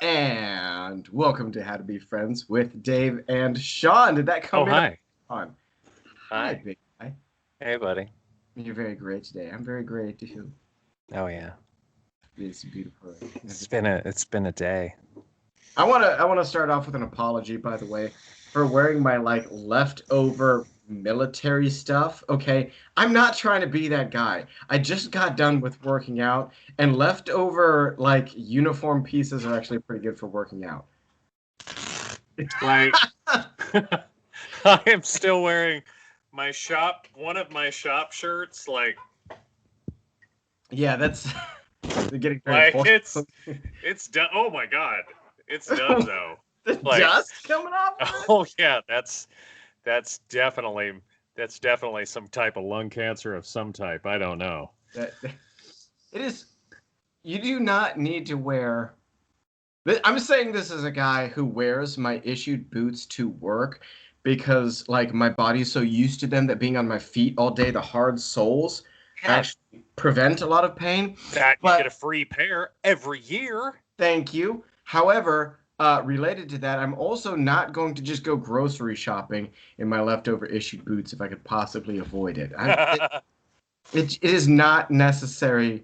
And welcome to How to Be Friends with Dave and Shawn. Did that come in? Hi. On? Hi. Big guy. Hey, buddy. You're very great today. I'm very great too. Oh yeah. It's beautiful. It's been a day. I wanna start off with an apology, by the way, for wearing my leftover military stuff. Okay, I'm not trying to be that guy. I just got done with working out, and leftover uniform pieces are actually pretty good for working out. Like, I am still wearing one of my shop shirts. Yeah, that's getting very it's done. Oh my god, it's done though. The dust coming off of it? Oh yeah, that's definitely some type of lung cancer of some type. I don't know. It is. You do not need to wear. I'm saying this as a guy who wears my issued boots to work because my body's so used to them that being on my feet all day, the hard soles actually prevent a lot of pain. You get a free pair every year. Thank you. However, related to that, I'm also not going to just go grocery shopping in my leftover issued boots if I could possibly avoid it. It is not necessary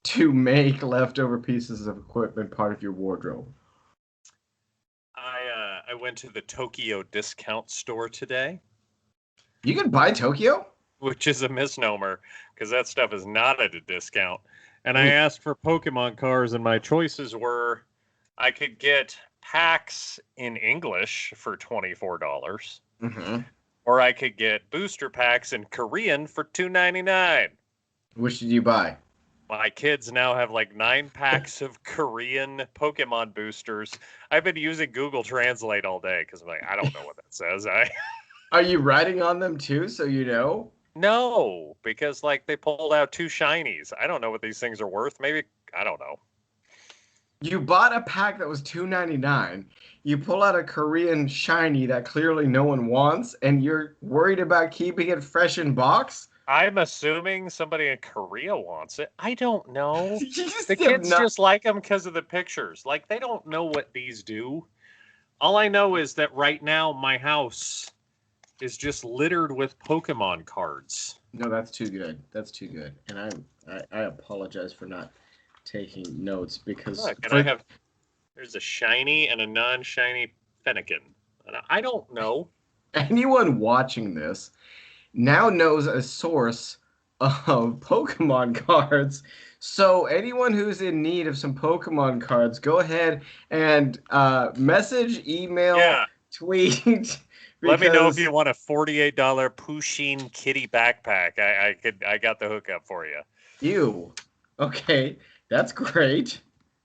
to make leftover pieces of equipment part of your wardrobe. I went to the Tokyo discount store today. You can buy Tokyo? Which is a misnomer, because that stuff is not at a discount. And I asked for Pokemon cards, and my choices were I could get packs in English for $24, or I could get booster packs in Korean for $2.99. Which did you buy? My kids now have 9 packs of Korean Pokemon boosters. I've been using Google Translate all day because I'm I don't know what that says. Are you writing on them too, so you know? No, because they pulled out 2 shinies. I don't know what these things are worth. Maybe, I don't know. You bought a pack that was $2.99. You pull out a Korean shiny that clearly no one wants, and you're worried about keeping it fresh in box? I'm assuming somebody in Korea wants it. I don't know. The kids just like them because of the pictures. They don't know what these do. All I know is that right now my house is just littered with Pokemon cards. No, that's too good. That's too good. And I apologize for not taking notes because there's a shiny and a non-shiny Fennekin. And I don't know. Anyone watching this now knows a source of Pokemon cards. So anyone who's in need of some Pokemon cards, go ahead and message, email, tweet. Let me know if you want a $48 Pusheen kitty backpack. I got the hookup for you. Ew. Okay, that's great.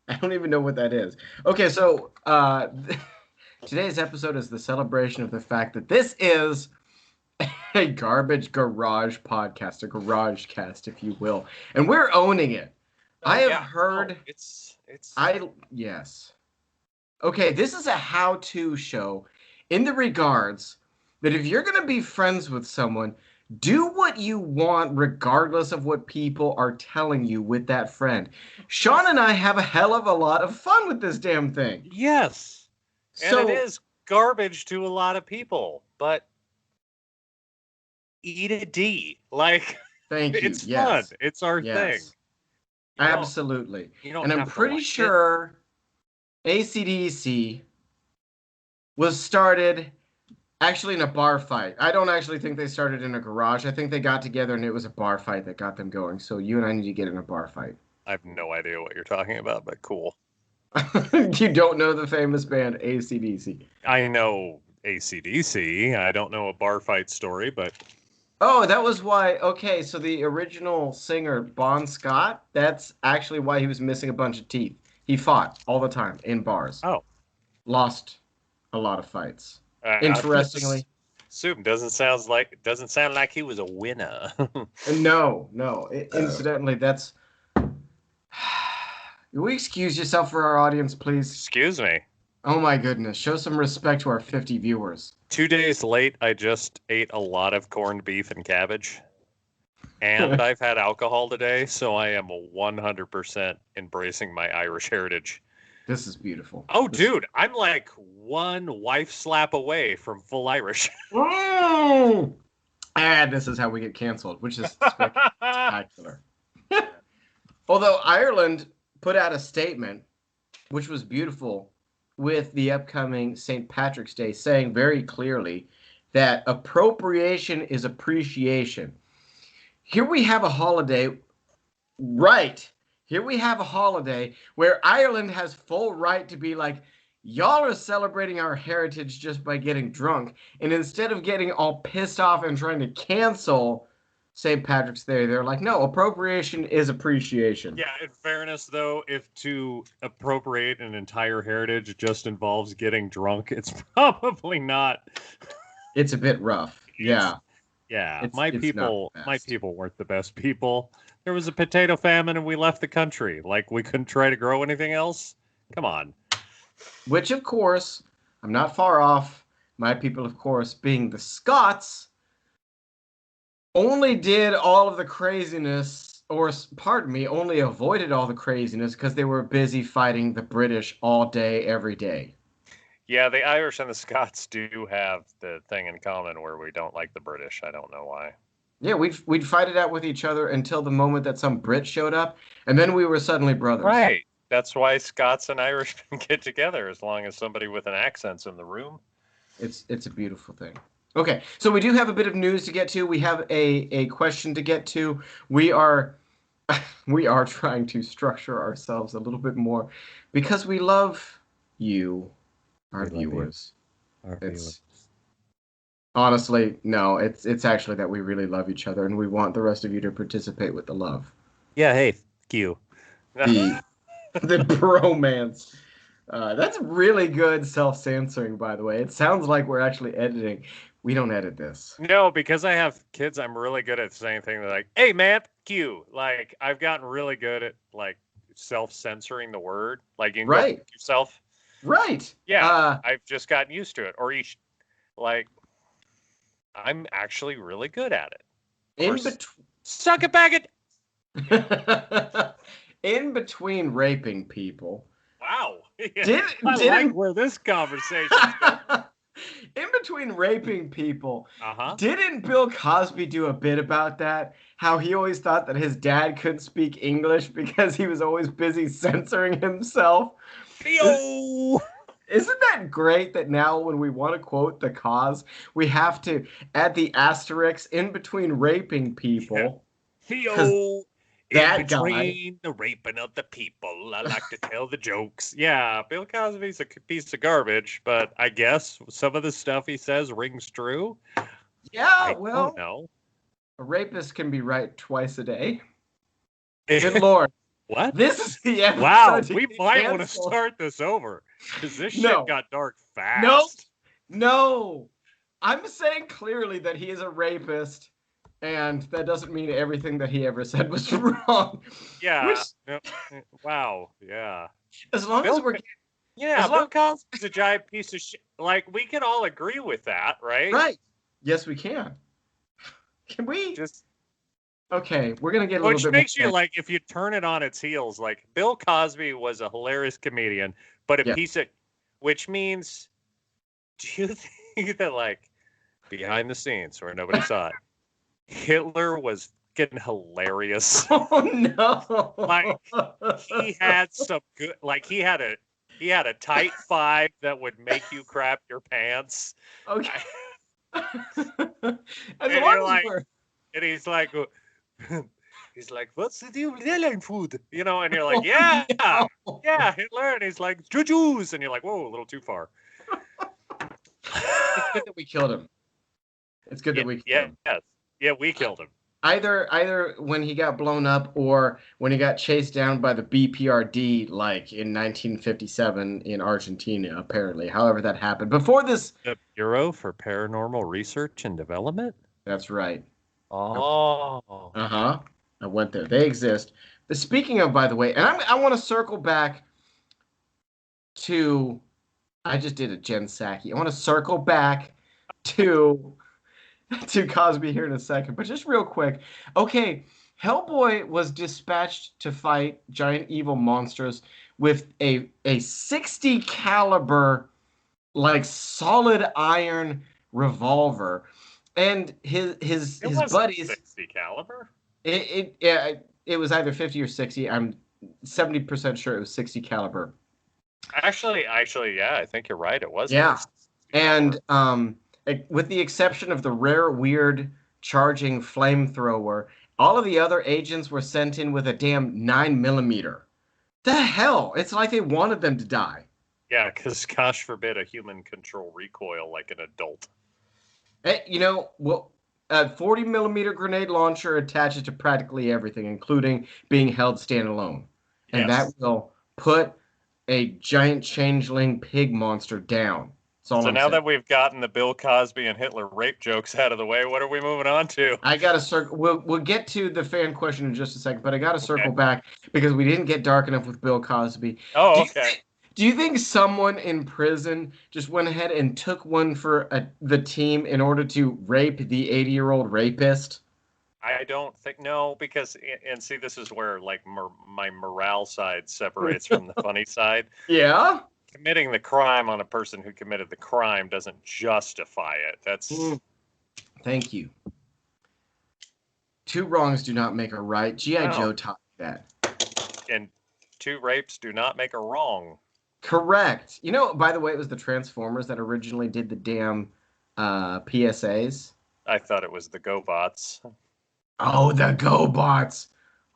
I don't even know what that is. Okay, so today's episode is the celebration of the fact that this is a garbage garage podcast, a garage cast, if you will, and we're owning it. I have heard. Yes. Okay, this is a how-to show in the regards that if you're going to be friends with someone, do what you want regardless of what people are telling you with that friend. Shawn and I have a hell of a lot of fun with this damn thing. Yes. And it is garbage to a lot of people, but eat a D. Thank you. It's fun. It's our thing. Absolutely. And I'm pretty sure AC/DC was started actually in a bar fight. I don't actually think they started in a garage. I think they got together and it was a bar fight that got them going. So you and I need to get in a bar fight. I have no idea what you're talking about, but cool. You don't know the famous band AC/DC? I know AC/DC. I don't know a bar fight story, but... Oh, that was why... Okay, so the original singer, Bon Scott, that's actually why he was missing a bunch of teeth. He fought all the time in bars. Oh. Lost a lot of fights. Interestingly. Doesn't sound like he was a winner. No. Incidentally, that's... Will you excuse yourself for our audience, please? Excuse me. Oh my goodness. Show some respect to our 50 viewers. 2 days late, I just ate a lot of corned beef and cabbage. And I've had alcohol today, so I am 100% embracing my Irish heritage. This is beautiful. Oh, dude, I'm like one wife slap away from full Irish. Mm. This is how we get canceled, which is spectacular. Although Ireland put out a statement, which was beautiful, with the upcoming St. Patrick's Day, saying very clearly that appropriation is appreciation. Here we have a holiday, right? Here we have a holiday where Ireland has full right to be like, y'all are celebrating our heritage just by getting drunk. And instead of getting all pissed off and trying to cancel St. Patrick's Day, they're like, no, appropriation is appreciation. Yeah, in fairness, though, if to appropriate an entire heritage just involves getting drunk, it's probably not. It's a bit rough. Yeah. Yeah, my people weren't the best people. There was a potato famine and we left the country. Like, we couldn't try to grow anything else? Come on. Which, of course, I'm not far off. My people, of course, being the Scots, only did all of the craziness, or pardon me, only avoided all the craziness because they were busy fighting the British all day, every day. Yeah, the Irish and the Scots do have the thing in common where we don't like the British. I don't know why. Yeah, we'd fight it out with each other until the moment that some Brit showed up, and then we were suddenly brothers. Right. That's why Scots and Irishmen get together, as long as somebody with an accent's in the room. It's a beautiful thing. Okay, so we do have a bit of news to get to. We have a question to get to. We are trying to structure ourselves a little bit more because we love you, our viewers. Our viewers. Honestly, no, it's actually that we really love each other and we want the rest of you to participate with the love. Yeah, hey, thank you. The bromance. That's really good self-censoring, by the way. It sounds like we're actually editing. We don't edit this. No, because I have kids, I'm really good at saying things like, hey, man, Q. Like, I've gotten really good at, like, self-censoring the word. Like, you can go yourself. Right. Yeah, I've just gotten used to it. Or like, I'm actually really good at it. Suck it back it. In between raping people. Wow. Yeah. I like where this conversation's going. In between raping people, didn't Bill Cosby do a bit about that? How he always thought that his dad couldn't speak English because he was always busy censoring himself. Isn't that great that now when we want to quote the cause, we have to add the asterisk in between raping people? Theo, in between the raping of the people, I like to tell the jokes. Yeah, Bill Cosby's a piece of garbage, but I guess some of the stuff he says rings true. Yeah, well, a rapist can be right twice a day. Good Lord. What? This is the episode. Wow, we might want to start this over because this shit got dark fast. No. I'm saying clearly that he is a rapist, and that doesn't mean everything that he ever said was wrong. Yeah. Wow. Yeah. As long as we're Bill Cosby's a giant piece of shit. Like, we can all agree with that, right? Right. Yes, we can. Can we just? Okay, we're gonna get a little bit. Which makes you like, if you turn it on its heels, like Bill Cosby was a hilarious comedian, but a piece of, which means, do you think that like behind the scenes where nobody saw it, Hitler was getting hilarious? Oh no! Like he had some good, like he had a tight five that would make you crap your pants. Okay. And he's like, what's the deal with airline food? You know, and you're like, yeah, Hitler. And he's like, Jews. And you're like, whoa, a little too far. It's good that we killed him. It's good that we killed him. Yes. Yeah, we killed him. Either when he got blown up or when he got chased down by the BPRD, like in 1957 in Argentina, apparently. However that happened. Before this... The Bureau for Paranormal Research and Development? That's right. Oh. Uh-huh. I went there. They exist. Speaking of, by the way, and I want to circle back to... I just did a Jen Psaki. I want to circle back to Cosby here in a second, but just real quick. Okay, Hellboy was dispatched to fight giant evil monsters with a 60 caliber, like solid iron revolver, and It his wasn't buddies. 60 caliber. It was either 50 or 60. I'm 70% sure it was 60 caliber. Actually, yeah, I think you're right. It was Yeah, 60 and caliber. with the exception of the rare weird charging flamethrower, all of the other agents were sent in with a damn 9 millimeter. The hell! It's like they wanted them to die. Yeah, because gosh forbid a human control recoil like an adult. Hey, well, a 40 millimeter grenade launcher attaches to practically everything, including being held standalone. And that Yes. will put a giant changeling pig monster down. That's all So I'm now saying. that we've gotten the Bill Cosby and Hitler rape jokes out of the way, what are we moving on to? I got to circle. We'll get to the fan question in just a second, but I got to Okay. circle back because we didn't get dark enough with Bill Cosby. Oh, Do you okay. think? Do you think someone in prison just went ahead and took one for the team in order to rape the 80-year-old rapist? I don't think no, because and see, this is where like my morale side separates from the funny side. Yeah. Committing the crime on a person who committed the crime doesn't justify it. That's Thank you. Two wrongs do not make a right. G.I. no, Joe taught me that. and two rapes do not make a wrong. Correct. By the way, it was the Transformers that originally did the damn PSAs. I thought it was the GoBots. Oh, the GoBots.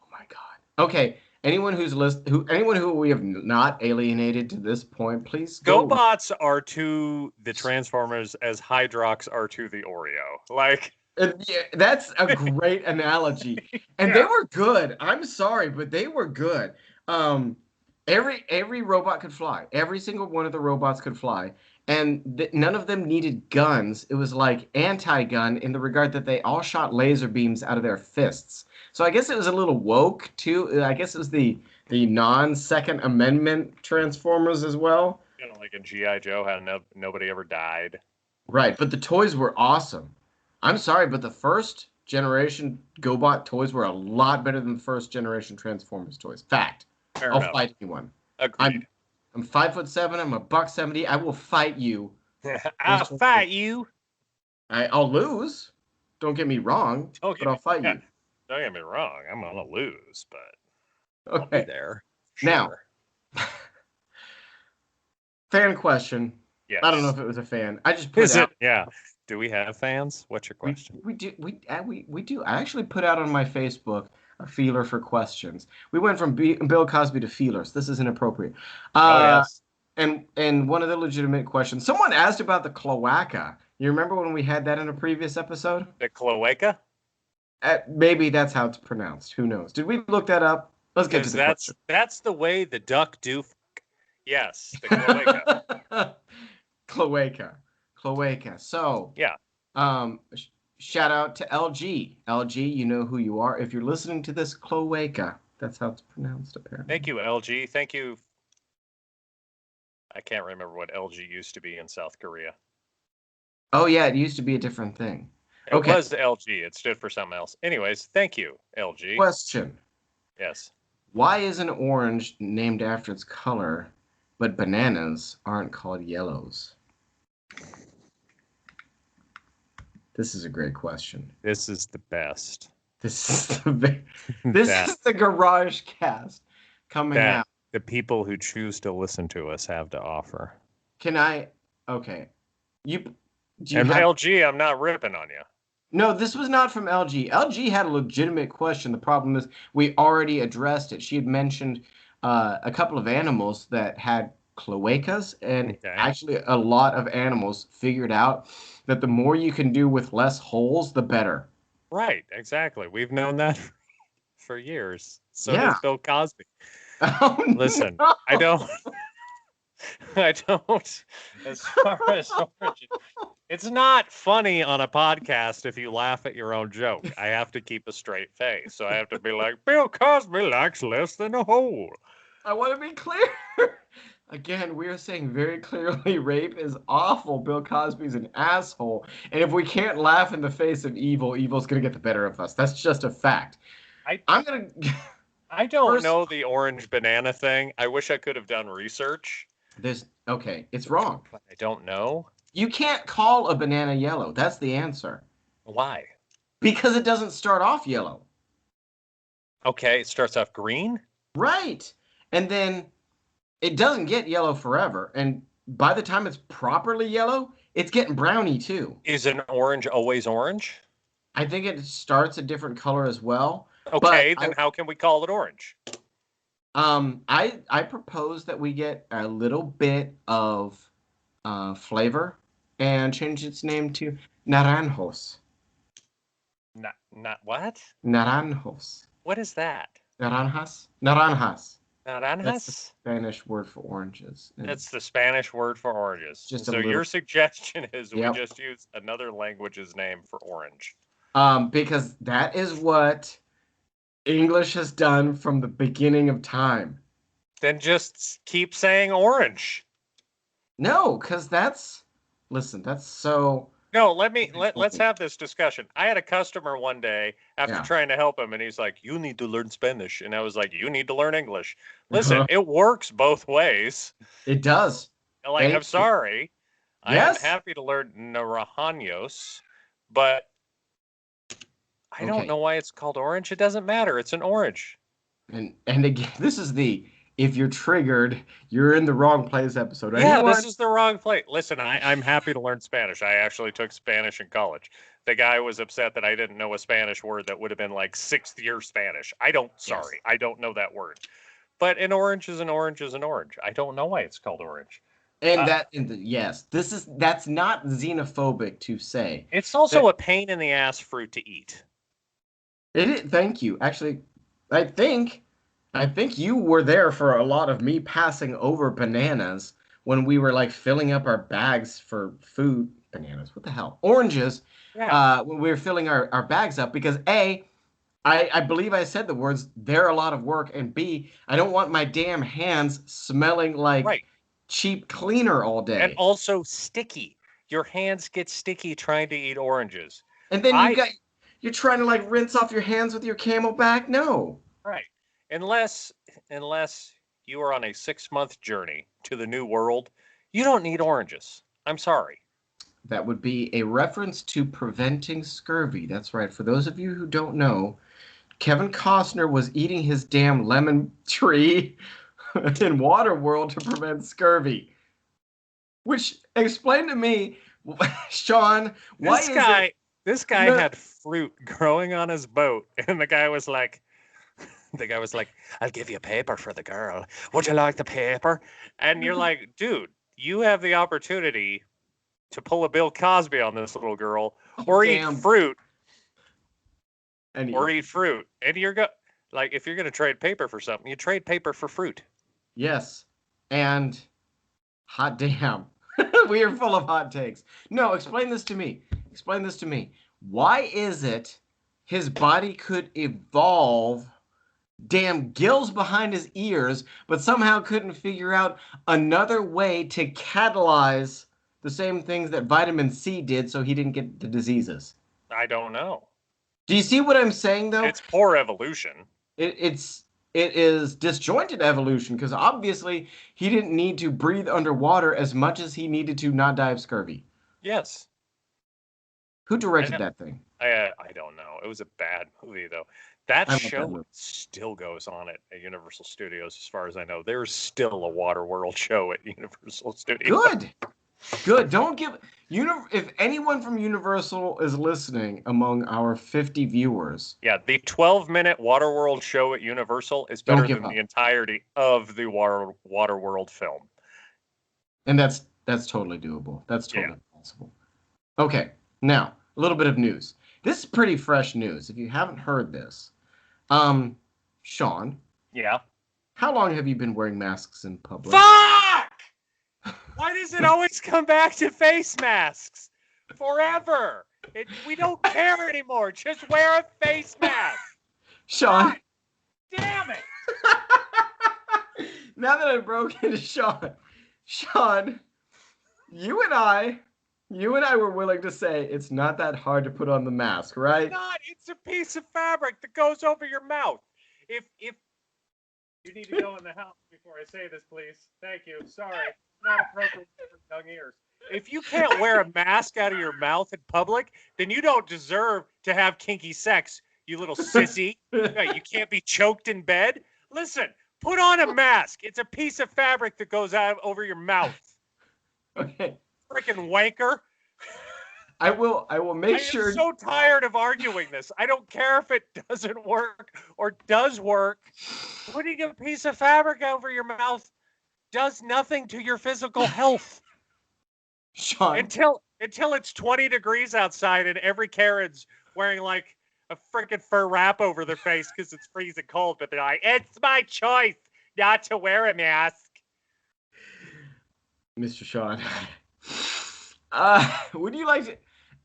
Oh my God. Okay. Anyone who we have not alienated to this point, please go. GoBots are to the Transformers as Hydrox are to the Oreo. Like Yeah, that's a great analogy. And they were good. I'm sorry, but they were good. Every robot could fly. Every single one of the robots could fly. And none of them needed guns. It was like anti-gun in the regard that they all shot laser beams out of their fists. So I guess it was a little woke too. I guess it was the non-Second Amendment Transformers as well. like in GI Joe, how nobody ever died. Right, but the toys were awesome. I'm sorry, but the first generation GoBot toys were a lot better than the first generation Transformers toys. Fact. Fair I'll enough. fight anyone. Agreed. I'm 5'7". I'm a $170. I will fight you. I'll fight you. I'll lose. Don't get me wrong, but I'll fight you. Don't get me wrong. I'm gonna lose, but okay. I'll be there. Sure. Now, fan question. Yes. I don't know if it was a fan. I just put out. Yeah. Do we have fans? What's your question? We do. We do. I actually put out on my Facebook a feeler for questions. We went from Bill Cosby to feelers. This is inappropriate. Yes. And one of the legitimate questions. Someone asked about the cloaca. You remember when we had that in a previous episode? The cloaca? Maybe that's how it's pronounced. Who knows? Did we look that up? Let's get to the question. That's the way the duck do. Yes, the cloaca. Cloaca. So yeah. Shout out to LG. LG, you know who you are. If you're listening to this, cloaca. That's how it's pronounced, apparently. Thank you, LG. Thank you. I can't remember what LG used to be in South Korea. Oh, yeah, it used to be a different thing. It was LG. It stood for something else. Anyways, thank you, LG. Question. Yes. Why is an orange named after its color, but bananas aren't called yellows? This is a great question. This is the best. This is the garage cast coming out. The people who choose to listen to us have to offer. Can I? Okay. LG, I'm not ripping on you. No, this was not from LG. LG had a legitimate question. The problem is we already addressed it. She had mentioned a couple of animals that had cloacas, and actually a lot of animals figured out that the more you can do with less holes, the better. Right, exactly. We've known that for years. So does Bill Cosby. Oh, listen, no. I don't. As far as origin, it's not funny on a podcast if you laugh at your own joke. I have to keep a straight face, so I have to be like, Bill Cosby likes less than a hole. I want to be clear. Again, we are saying very clearly rape is awful. Bill Cosby's an asshole. And if we can't laugh in the face of evil, evil's going to get the better of us. That's just a fact. I'm going to... I don't First, know the orange banana thing. I wish I could have done research, it's wrong. but I don't know. You can't call a banana yellow. That's the answer. Why? Because it doesn't start off yellow. Okay, it starts off green. Right. And then it doesn't get yellow forever. And by the time it's properly yellow, it's getting browny too. Is an orange always orange? I think it starts a different color as well. But Okay, then how can we call it orange? I propose that we get a little bit of flavor and change its name to naranjos. Not what? Naranjos. What is that? Naranjas? Naranjas. That's the Naranjas? Spanish word for oranges. And That's the Spanish word for oranges. just a So little. your suggestion is we Yep. just use another language's name for orange. Because that is what English has done from the beginning of time. Then just keep saying orange. No, because listen, that's so. No, let's have this discussion. I had a customer one day after Yeah. trying to help him, and he's like, "You need to learn Spanish," and I was like, "You need to learn English." Listen, it works both ways. It does. Like, Thank I'm you. sorry, I am Yes. happy to learn Naranjos, but I don't Okay. know why it's called orange. It doesn't matter. It's an orange. And again, this is the if you're triggered, you're in the wrong place episode. Yeah, Anyone? this is the wrong place. Listen, I'm happy to learn Spanish. I actually took Spanish in college. The guy was upset that I didn't know a Spanish word that would have been like 6th-year Spanish. I don't know that word. But an orange is an orange is an orange. I don't know why it's called orange. Yes, that's not xenophobic to say. It's also a pain in the ass fruit to eat. Thank you. Actually, I think you were there for a lot of me passing over bananas when we were like filling up our bags for food. Bananas, what the hell? Oranges. Yeah. When we were filling our bags up because I believe I said the words, they're a lot of work, and B, I don't want my damn hands smelling like Right. cheap cleaner all day. And also sticky. Your hands get sticky trying to eat oranges. And then you're trying to like rinse off your hands with your Camelback? No. Right. Unless you are on a 6-month journey to the new world, you don't need oranges. I'm sorry. That would be a reference to preventing scurvy. That's right. For those of you who don't know, Kevin Costner was eating his damn lemon tree in Waterworld to prevent scurvy. Which, explain to me, Shawn, why this guy had fruit growing on his boat, and the guy was like, "I'll give you paper for the girl. Would you like the paper?" And you're like, dude, you have the opportunity to pull a Bill Cosby on this little girl, or eat fruit, Anyway. and like, if you're gonna trade paper for something, you trade paper for fruit. Yes, and hot damn, we are full of hot takes. No, explain this to me. Why is it his body could evolve damn gills behind his ears, but somehow couldn't figure out another way to catalyze the same things that vitamin C did so he didn't get the diseases? I don't know. Do you see what I'm saying, though? It's poor evolution. It is disjointed evolution, because obviously he didn't need to breathe underwater as much as he needed to not die of scurvy. Yes. Who directed that thing? I don't know. It was a bad movie, though. That show still goes on at Universal Studios, as far as I know. There's still a Waterworld show at Universal Studios. Good. Don't give if anyone from Universal is listening among our 50 viewers. Yeah, the 12-minute Waterworld show at Universal is better than the entirety of the Waterworld film. And that's totally doable. That's totally possible. Okay, now a little bit of news. This is pretty fresh news. If you haven't heard this, Shawn. Yeah. How long have you been wearing masks in public? Fuck! Why does it always come back to face masks? Forever. We don't care anymore. Just wear a face mask. Shawn. God damn it. Now that I broke into Shawn, you and I were willing to say it's not that hard to put on the mask, right? It's not. It's a piece of fabric that goes over your mouth. If You need to go in the house before I say this, please. Thank you. Sorry. Not appropriate for young ears. If you can't wear a mask out of your mouth in public, then you don't deserve to have kinky sex, you little sissy. No, you can't be choked in bed. Listen, put on a mask. It's a piece of fabric that goes out over your mouth. Okay. Freaking wanker. I will make sure. I am so tired of arguing this. I don't care if it doesn't work or does work. Putting a piece of fabric over your mouth does nothing to your physical health. Shawn. Until it's 20 degrees outside and every Karen's wearing like a freaking fur wrap over their face because it's freezing cold, but they're like, it's my choice not to wear a mask. Mr. Shawn. Would you like to,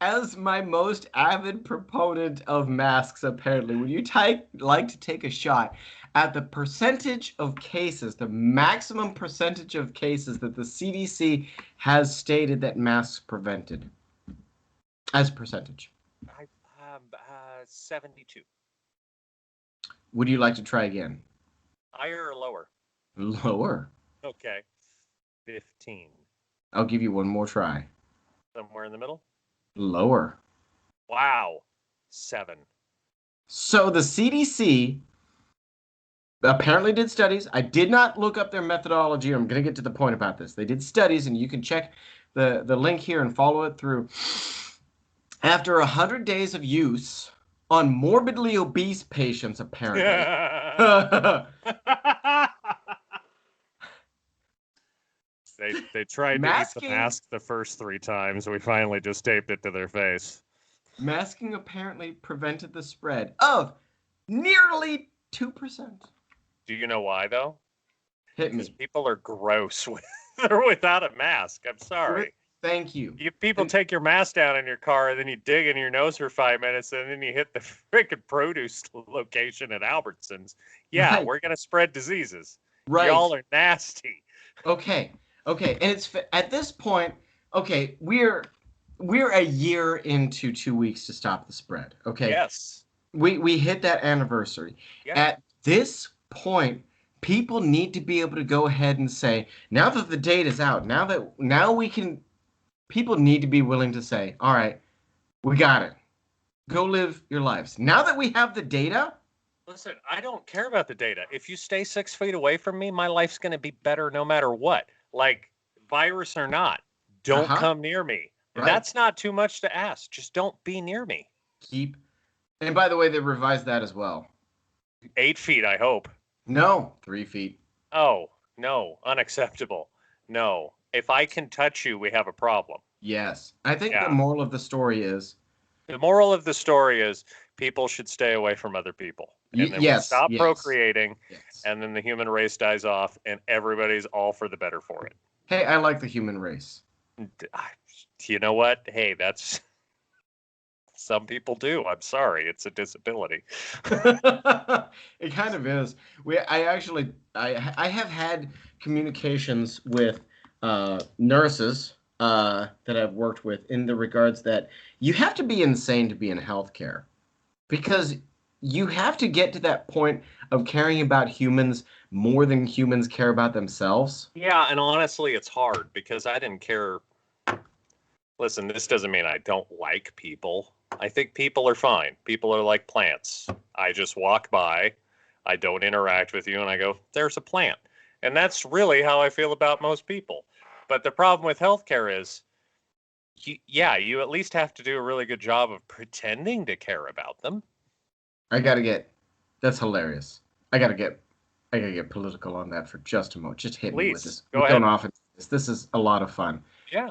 as my most avid proponent of masks, apparently, would you like to take a shot at the percentage of cases, the maximum percentage of cases that the CDC has stated that masks prevented? As percentage. 72. Would you like to try again? Higher or lower? Lower. Okay. 15. I'll give you one more try. Somewhere in the middle? Lower. Wow. 7. So the CDC apparently did studies. I did not look up their methodology. I'm going to get to the point about this. They did studies, and you can check the link here and follow it through. After 100 days of use on morbidly obese patients, apparently. They tried to eat the mask the first 3 times. We finally just taped it to their face. Masking apparently prevented the spread of nearly 2%. Do you know why, though? Hit me. Because people are gross without a mask. I'm sorry. Thank you. People take your mask down in your car, and then you dig in your nose for 5 minutes, and then you hit the freaking produce location at Albertsons. Yeah, right. We're going to spread diseases. Right. Y'all are nasty. Okay. And it's at this point, okay, we're a year into 2 weeks to stop the spread. Okay. Yes. We hit that anniversary. Yeah. At this point, people need to be able to go ahead and say, now that the data's out, now we can. People need to be willing to say, all right, we got it. Go live your lives. Now that we have the data. Listen, I don't care about the data. If you stay 6 feet away from me, my life's going to be better no matter what. Like, virus or not, don't come near me. Right. That's not too much to ask. Just don't be near me. And by the way, they revised that as well. 8 feet, I hope. No, 3 feet. Oh, no, unacceptable. No. If I can touch you, we have a problem. Yes. I think the moral of the story is... The moral of the story is people should stay away from other people. And then we stop procreating, and then the human race dies off, and everybody's all for the better for it. Hey, I like the human race. You know what? Hey, that's... Some people do. I'm sorry. It's a disability. It kind of is. I have had communications with nurses that I've worked with in the regards that you have to be insane to be in healthcare, because you have to get to that point of caring about humans more than humans care about themselves. Yeah, and honestly, it's hard because I didn't care. Listen, this doesn't mean I don't like people. I think people are fine. People are like plants. I just walk by, I don't interact with you, and I go, there's a plant. And that's really how I feel about most people. But the problem with healthcare is, you at least have to do a really good job of pretending to care about them. That's hilarious. I gotta get political on that for just a moment. Just hit me with this. Go ahead. Going off into this. This is a lot of fun. Yeah.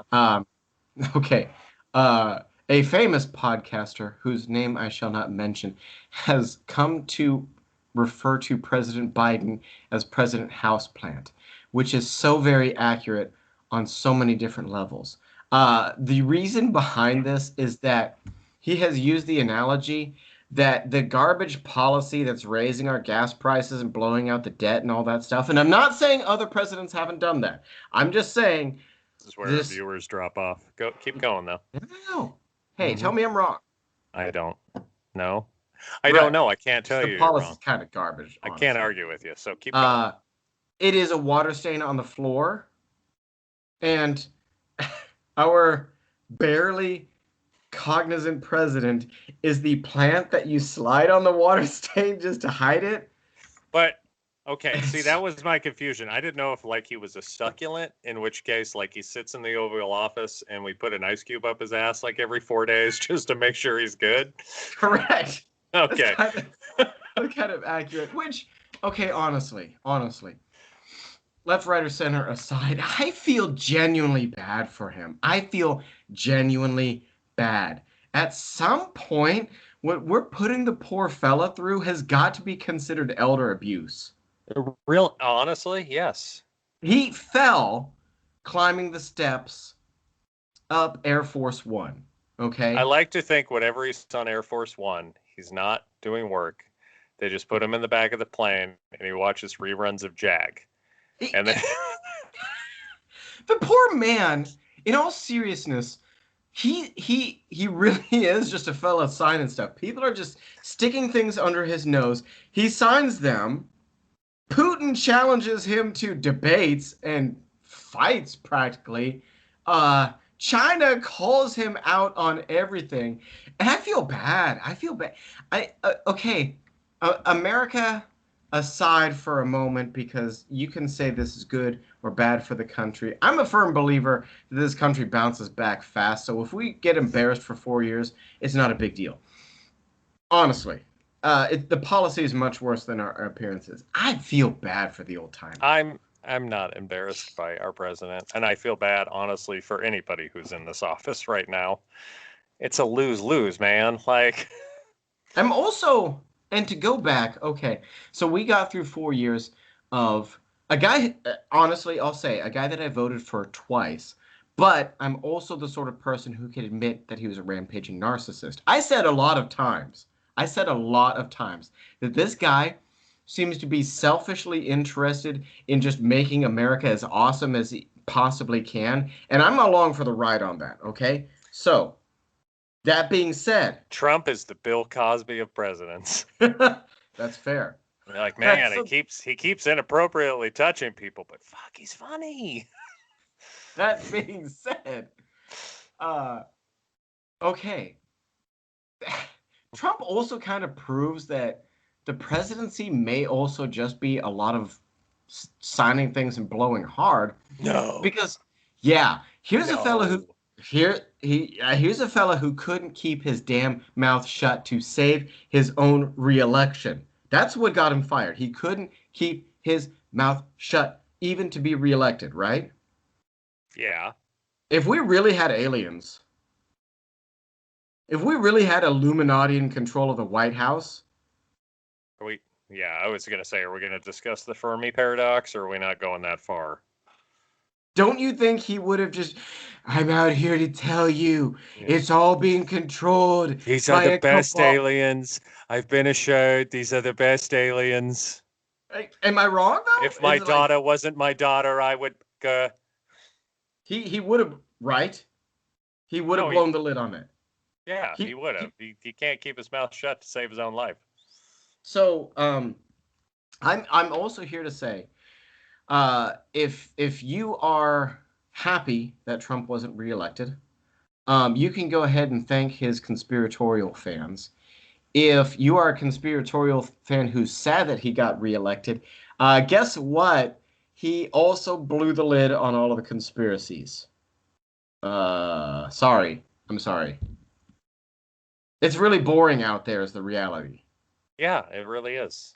Okay. A famous podcaster, whose name I shall not mention, has come to refer to President Biden as President Houseplant, which is so very accurate on so many different levels. The reason behind this is that he has used the analogy that the garbage policy that's raising our gas prices and blowing out the debt and all that stuff, and I'm not saying other presidents haven't done that. I'm just saying... This is where the viewers drop off. Keep going, though. No. Hey, tell me I'm wrong. I don't. No. I don't Right. know. I can't Just tell the you you're policy is wrong. kind of garbage, I can't honestly. argue with you. So keep going. It is a water stain on the floor, and our barely cognizant president is the plant that you slide on the water stain just to hide it. But okay, see, It's that was my confusion. I didn't know if like he was a succulent, in which case like he sits in the Oval Office and we put an ice cube up his ass like every 4 days just to make sure he's good. correct. That's Okay. kind of accurate. Which, okay, honestly, left, right, or center aside, I feel genuinely bad for him. I feel genuinely bad. At some point, what we're putting the poor fella through has got to be considered elder abuse. Real honestly, yes. He fell climbing the steps up Air Force One. I Okay? like to think whatever he's on Air Force One, he's not doing work. They just put him in the back of the plane and he watches reruns of Jag. And then The poor man, in all seriousness, he really is just a fella signing stuff. People are just sticking things under his nose. He signs them. Putin challenges him to debates and fights practically. China calls him out on everything, and I feel bad. I feel bad. Okay, America aside for a moment, because you can say this is good or bad for the country. I'm a firm believer that this country bounces back fast. So if we get embarrassed for 4 years, it's not a big deal. Honestly, the policy is much worse than our appearances. I feel bad for the old timer. I'm not embarrassed by our president, and I feel bad honestly for anybody who's in this office right now. It's a lose-lose, man. Like I'm also, and to go back, okay, so we got through 4 years of a guy, honestly, I'll say, a guy that I voted for twice, but I'm also the sort of person who can admit that he was a rampaging narcissist. I said a lot of times that this guy seems to be selfishly interested in just making America as awesome as he possibly can, and I'm along for the ride on that, okay? So, that being said, Trump is the Bill Cosby of presidents. that's fair. You're like, man, So he keeps inappropriately touching people, but fuck, he's funny. that being said, uh, okay, Trump also kind of proves that the presidency may also just be a lot of signing things and blowing hard. No. Because, yeah, here's a fella who No. here's a fella who couldn't keep his damn mouth shut to save his own reelection. That's what got him fired. He couldn't keep his mouth shut even to be reelected, right? Yeah. If we really had aliens, if we really had Illuminati in control of the White House, Yeah, I was gonna say, are we gonna discuss the Fermi paradox, or are we not going that far? don't you think he would have just, I'm out here to tell you, Yeah. it's all being controlled These are by the a best cabal. aliens. I've been assured these are the best aliens. Am I wrong though? If my Is it like daughter wasn't my daughter, I would. he would have right? He would have No, blown the lid on it. yeah, he would have. He can't keep his mouth shut to save his own life. So I'm also here to say, if you are happy that Trump wasn't reelected, you can go ahead and thank his conspiratorial fans. If you are a conspiratorial fan who's sad that he got reelected, guess what? He also blew the lid on all of the conspiracies. Sorry. I'm sorry. It's really boring out there, is the reality. Yeah, it really is.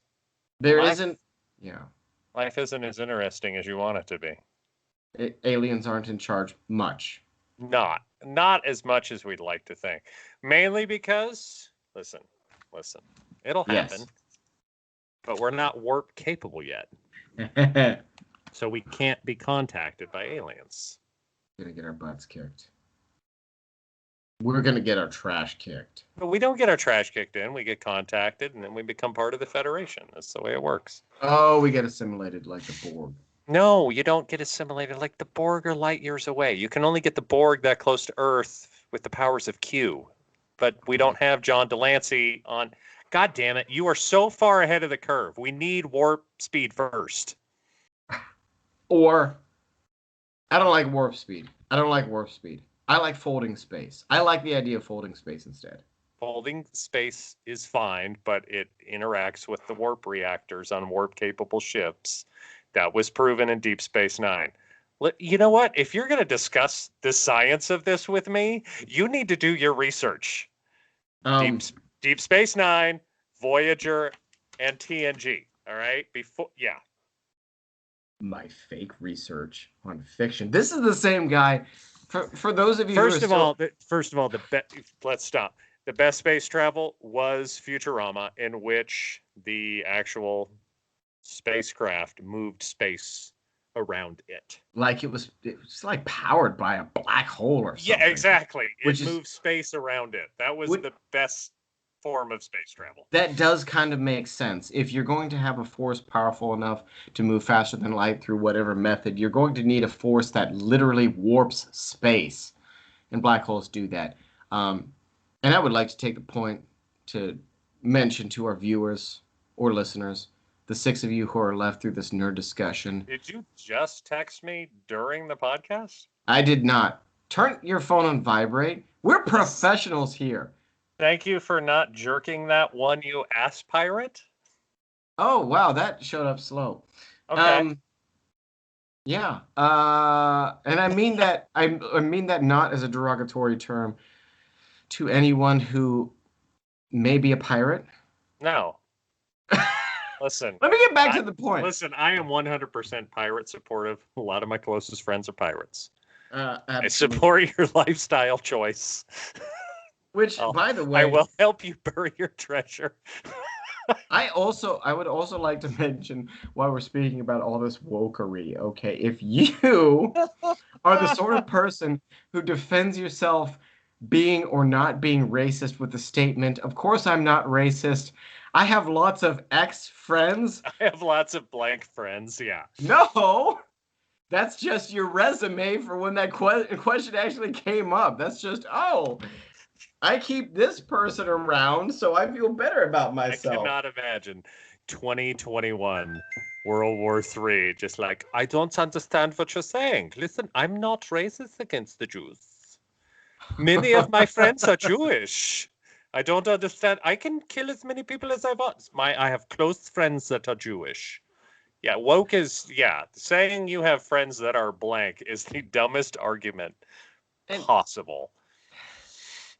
There Life, isn't, yeah, life isn't as interesting as you want it to be. aliens aren't in charge much. Not as much as we'd like to think. Mainly because, listen, it'll happen, Yes. but we're not warp capable yet. So we can't be contacted by aliens. Gonna get our butts kicked. We're gonna get our trash kicked. But we don't get our trash kicked in. We get contacted, and then we become part of the Federation. That's the way it works. Oh, we get assimilated like the Borg. No, you don't get assimilated like the Borg are light years away. You can only get the Borg that close to Earth with the powers of Q. But we don't have John Delancey on. God damn it. You are so far ahead of the curve. We need warp speed first. Or, I don't like warp speed. I don't like warp speed. I like folding space. I like the idea of folding space instead. Folding space is fine, but it interacts with the warp reactors on warp-capable ships. That was proven in Deep Space Nine. You know what? If you're going to discuss the science of this with me, you need to do your research. Deep Space Nine, Voyager, and TNG. All right? My fake research on fiction. This is the same guy. For those of you First of all, let's stop. The best space travel was Futurama, in which the actual spacecraft moved space around it. Like it was like powered by a black hole or something. Yeah, exactly. It moved space around it. That was the best form of space travel. That does kind of make sense. If you're going to have a force powerful enough to move faster than light through whatever method, you're going to need a force that literally warps space. And black holes do that. And I would like to take the point to mention to our viewers or listeners, the 6 of you who are left through this nerd discussion. Did you just text me during the podcast? I did not. Turn your phone on vibrate. We're professionals here. Thank you for not jerking that one, you ass pirate. Oh, wow, that showed up slow. Okay. Yeah. And I mean that I mean that not as a derogatory term to anyone who may be a pirate. No. Listen. Let me get back to the point. Listen, I am 100% pirate supportive. A lot of my closest friends are pirates. I support your lifestyle choice. Which, by the way, I will help you bury your treasure. I would also like to mention, while we're speaking about all this wokery, okay, if you are the sort of person who defends yourself being or not being racist with the statement, of course I'm not racist, I have lots of ex-friends. I have lots of blank friends, yeah. No! That's just your resume for when that question actually came up. That's just, oh, I keep this person around, so I feel better about myself. I cannot imagine 2021, World War III, just like, I don't understand what you're saying. Listen, I'm not racist against the Jews. Many of my friends are Jewish. I don't understand. I can kill as many people as I want. I have close friends that are Jewish. Yeah, woke is, saying you have friends that are blank is the dumbest argument possible.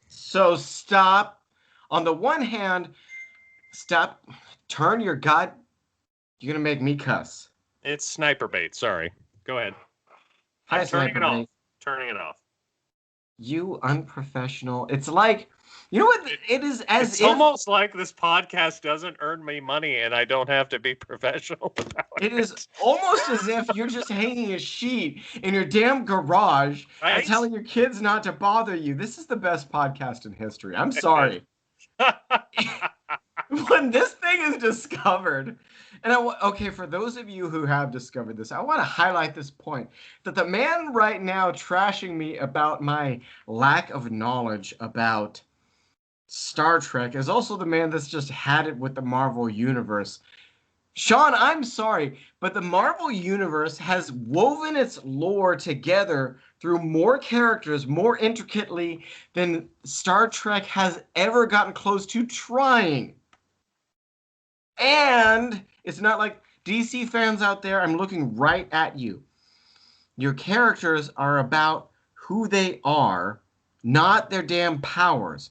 So stop. On the one hand, turn your God. You're going to make me cuss. It's sniper bait. Sorry. Go ahead. Hi, turning it off. You unprofessional. It's like, you know what? It is as it's almost like this podcast doesn't earn me money and I don't have to be professional about it. It is almost as if you're just hanging a sheet in your damn garage and telling your kids not to bother you. This is the best podcast in history. I'm sorry. When this thing is discovered, and okay, for those of you who have discovered this, I want to highlight this point, that the man right now trashing me about my lack of knowledge about Star Trek is also the man that's just had it with the Marvel Universe. Shawn, I'm sorry, but the Marvel Universe has woven its lore together through more characters, more intricately than Star Trek has ever gotten close to trying. And it's not like DC fans out there, I'm looking right at you. Your characters are about who they are, not their damn powers.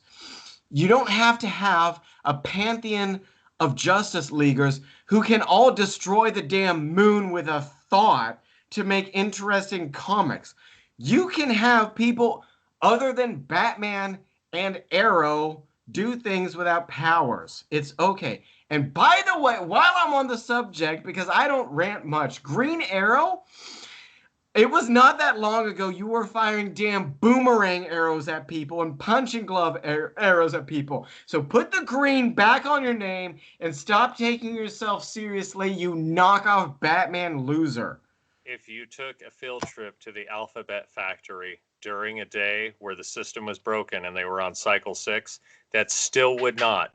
You don't have to have a pantheon of Justice Leaguers who can all destroy the damn moon with a thought to make interesting comics. You can have people other than Batman and Arrow do things without powers. It's okay. And by the way, while I'm on the subject, because I don't rant much, Green Arrow, it was not that long ago you were firing damn boomerang arrows at people and punching glove arrows at people. So put the green back on your name and stop taking yourself seriously, you knockoff Batman loser. If you took a field trip to the Alphabet Factory during a day where the system was broken and they were on cycle 6, that still would not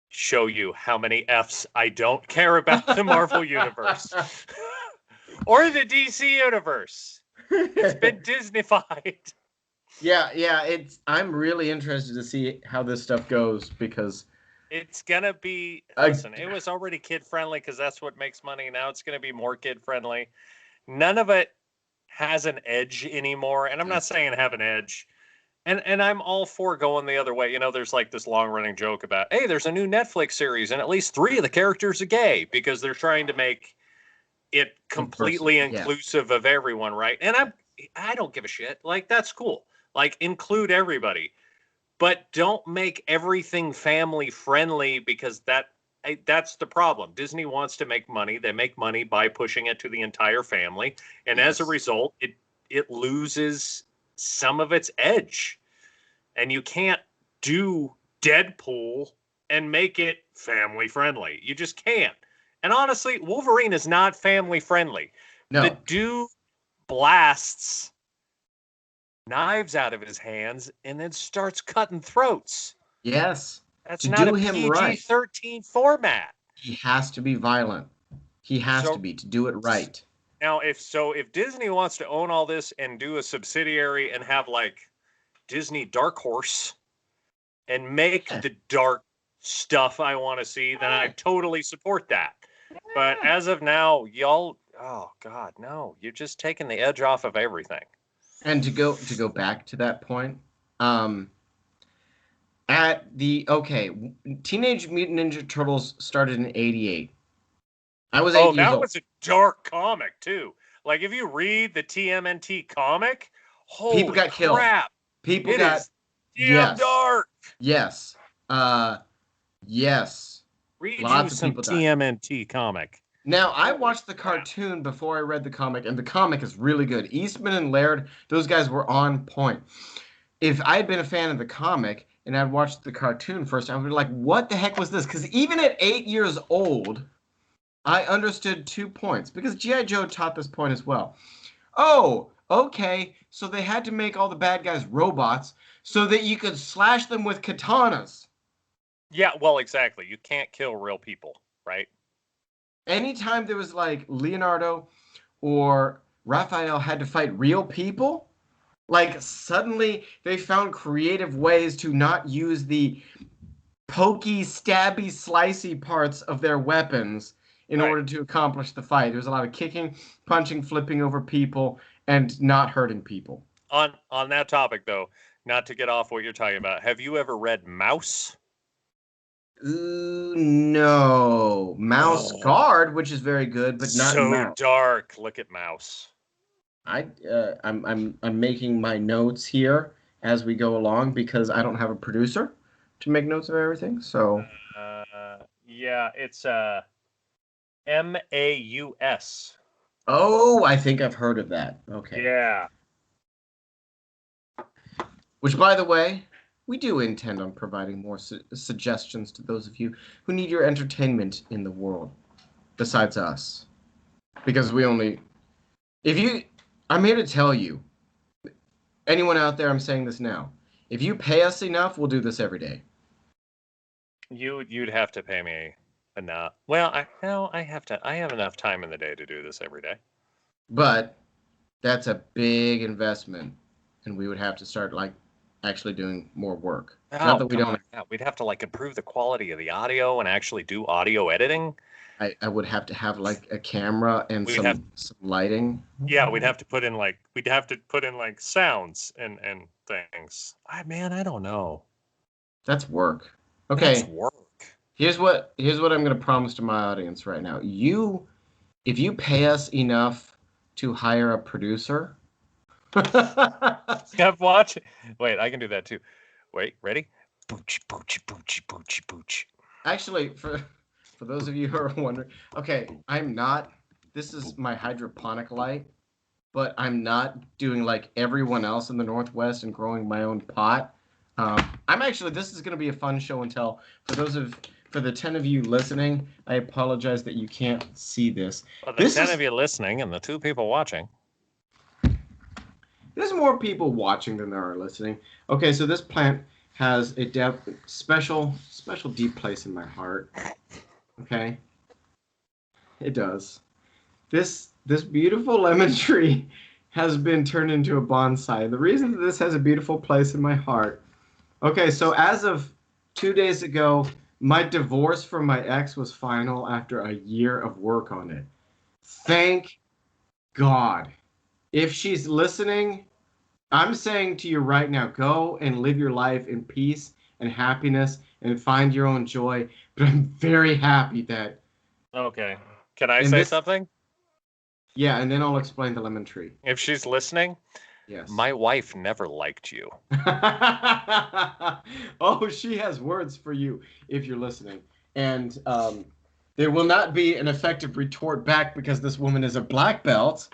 show you how many F's I don't care about the Marvel Universe. Or the DC Universe. It's been Disneyfied. Yeah. I'm really interested to see how this stuff goes because It's gonna be, listen, it was already kid friendly because that's what makes money. Now it's gonna be more kid friendly. None of it has an edge anymore, and I'm not saying have an edge. And I'm all for going the other way. You know, there's like this long running joke about, hey, there's a new Netflix series, and at least 3 of the characters are gay because they're trying to make it completely inclusive of everyone, right? And I don't give a shit. Like, that's cool. Like, include everybody, but don't make everything family friendly because that's the problem. Disney wants to make money. They make money by pushing it to the entire family, and as a result, it loses some of its edge. And you can't do Deadpool and make it family friendly. You just can't. And honestly, Wolverine is not family friendly. No. The dude blasts knives out of his hands and then starts cutting throats. Yes. That's not a PG-13 format. He has to be violent. He has to be to do it right. Now, if Disney wants to own all this and do a subsidiary and have like Disney Dark Horse and make the dark stuff I want to see, then I totally support that. But as of now, y'all, oh God, no, you're just taking the edge off of everything. And to go back to that point, Teenage Mutant Ninja Turtles started in '88. I was 8 years old. Oh, that was a dark comic too. Like if you read the TMNT comic, holy people got killed. People got damn dark. Yes. Yes. Read lots of people TMNT comic. Now, I watched the cartoon before I read the comic, and the comic is really good. Eastman and Laird, those guys were on point. If I had been a fan of the comic and I'd watched the cartoon first, I would be like, what the heck was this? Because even at 8 years old, I understood 2 points. Because G.I. Joe taught this point as well. Oh, okay, so they had to make all the bad guys robots so that you could slash them with katanas. Yeah, well, exactly. You can't kill real people, right? Anytime there was like Leonardo or Raphael had to fight real people, like suddenly they found creative ways to not use the pokey, stabby, slicey parts of their weapons in order to accomplish the fight. There was a lot of kicking, punching, flipping over people, and not hurting people. On that topic, though, not to get off what you're talking about, have you ever read Mouse? No. Mouse Guard, which is very good, but not so Mouse. Dark. Look at Mouse. I'm making my notes here as we go along because I don't have a producer to make notes of everything. So yeah, it's MAUS. Oh, I think I've heard of that. Okay. Yeah. Which, by the way, we do intend on providing more suggestions to those of you who need your entertainment in the world, besides us. Because I'm here to tell you, anyone out there, I'm saying this now, if you pay us enough, we'll do this every day. You'd have to pay me enough. Well, I have enough time in the day to do this every day. But that's a big investment, and we would have to start actually doing more work. Not that we don't. We'd have to improve the quality of the audio and actually do audio editing. I would have to have a camera and some lighting. Yeah, we'd have to put in sounds and things. I don't know. That's work. Okay. That's work. Here's what I'm going to promise to my audience right now. If you pay us enough to hire a producer. Stop watching. Wait, I can do that too. Wait, ready? Booch, booch, booch, booch, booch. Actually, for those of you who are wondering, okay, this is my hydroponic light, but I'm not doing like everyone else in the Northwest and growing my own pot. This is going to be a fun show and tell. For the 10 of you listening, I apologize that you can't see this. For the 10 of you listening and the 2 people watching. There's more people watching than there are listening. Okay, so this plant has a special deep place in my heart. Okay, it does. This beautiful lemon tree has been turned into a bonsai. The reason that this has a beautiful place in my heart. Okay, so as of 2 days ago, my divorce from my ex was final after a year of work on it. Thank God. If she's listening, I'm saying to you right now, go and live your life in peace and happiness and find your own joy. But I'm very happy that. Okay. Can I And say this, something? yeah, and then I'll explain the lemon tree. If she's listening, Yes. my wife never liked you. Oh, she has words for you if you're listening. And there will not be an effective retort back because this woman is a black belt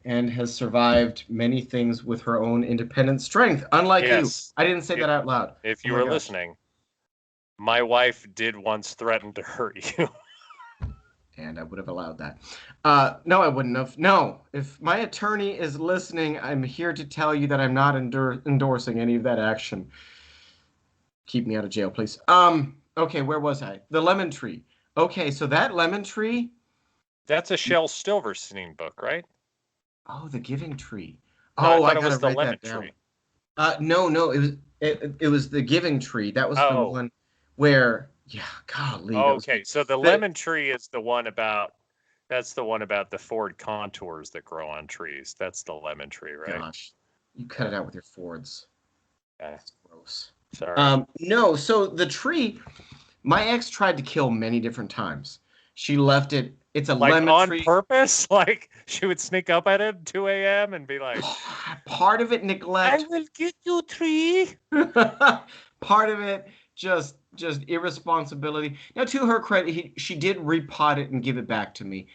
and has survived many things with her own independent strength, unlike you. I didn't say that out loud. If you were listening, my wife did once threaten to hurt you. And I would have allowed that. No, I wouldn't have. No, if my attorney is listening, I'm here to tell you that I'm not endorsing any of that action. Keep me out of jail, please. Okay, where was I? The lemon tree. Okay, so that lemon tree. That's a Shel Silverstein book, right? Oh, the Giving Tree. No, oh, I gotta was the write lemon that down. tree. No, it was the Giving Tree. That was the one where, yeah, golly. Okay, so the lemon tree is the one about. That's the one about the Ford contours that grow on trees. That's the lemon tree, right? Gosh, you cut it out with your Fords. That's gross. Sorry. No, so the tree, my ex tried to kill many different times. She left it. It's a lemon tree. On purpose? Like she would sneak up at it at 2 a.m. and be like, part of it neglect. I will get you, tree. Part of it just irresponsibility. Now, to her credit, she did repot it and give it back to me.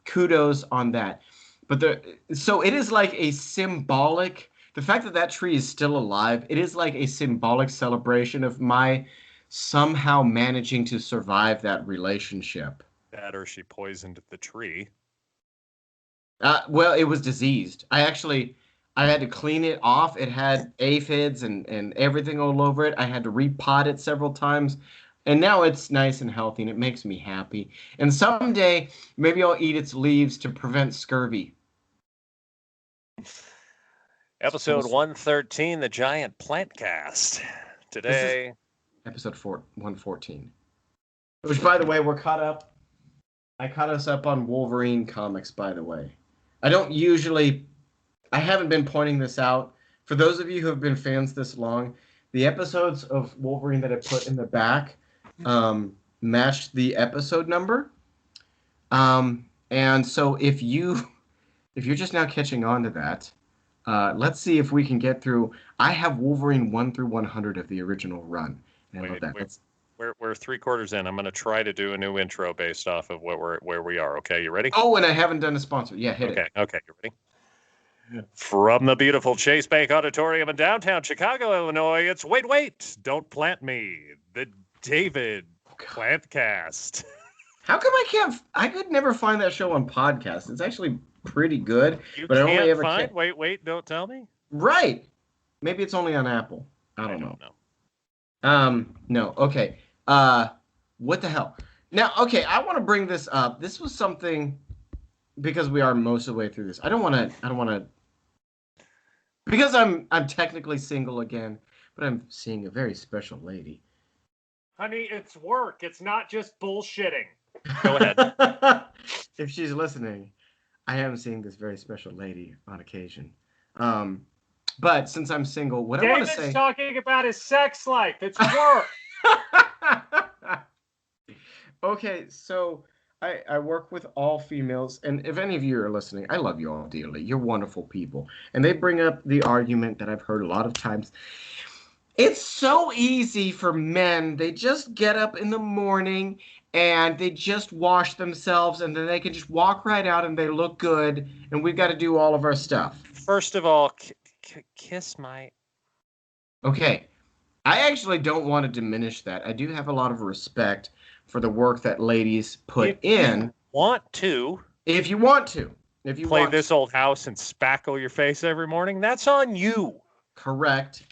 Kudos on that. But so it is like a symbolic. The fact that that tree is still alive, it is like a symbolic celebration of my somehow managing to survive that relationship. That or she poisoned the tree. Well, it was diseased. I had to clean it off. It had aphids and everything all over it. I had to repot it several times. And now it's nice and healthy, and it makes me happy. And someday, maybe I'll eat its leaves to prevent scurvy. Episode 113, the Giant Plant Cast. Today, episode 114. Which, by the way, we're caught up. I caught us up on Wolverine comics, by the way. I haven't been pointing this out. For those of you who have been fans this long, the episodes of Wolverine that I put in the back matched the episode number. And so if you're just now catching on to that, let's see if we can get through. I have Wolverine 1 through 100 of the original run. And I love that. We're 3/4 in. I'm going to try to do a new intro based off of where we are. Okay, you ready? Oh, and I haven't done a sponsor. Yeah, hit it. Okay, you ready? From the beautiful Chase Bank Auditorium in downtown Chicago, Illinois, it's Wait, Don't Plant Me, the David Plant Cast. How come I could never find that show on podcast. It's actually pretty good. But I only ever find Wait, Don't Tell Me? Right. Maybe it's only on Apple. I don't know. No. Okay. What the hell? Now, okay, I want to bring this up. This was something because we are most of the way through this. I don't want to because I'm technically single again, but I'm seeing a very special lady. Honey, it's work. It's not just bullshitting. Go ahead. If she's listening, I am seeing this very special lady on occasion. But since I'm single, what I want to say... David's talking about his sex life. It's work. Okay, so I work with all females, and if any of you are listening, I love you all dearly. You're wonderful people. And they bring up the argument that I've heard a lot of times. It's so easy for men. They just get up in the morning and they just wash themselves, and then they can just walk right out and they look good, and we've got to do all of our stuff. First of all, kiss my... Okay. I actually don't want to diminish that. I do have a lot of respect for the work that ladies put in. You want to. If you want to. If you play this old house and spackle your face every morning, that's on you. Correct.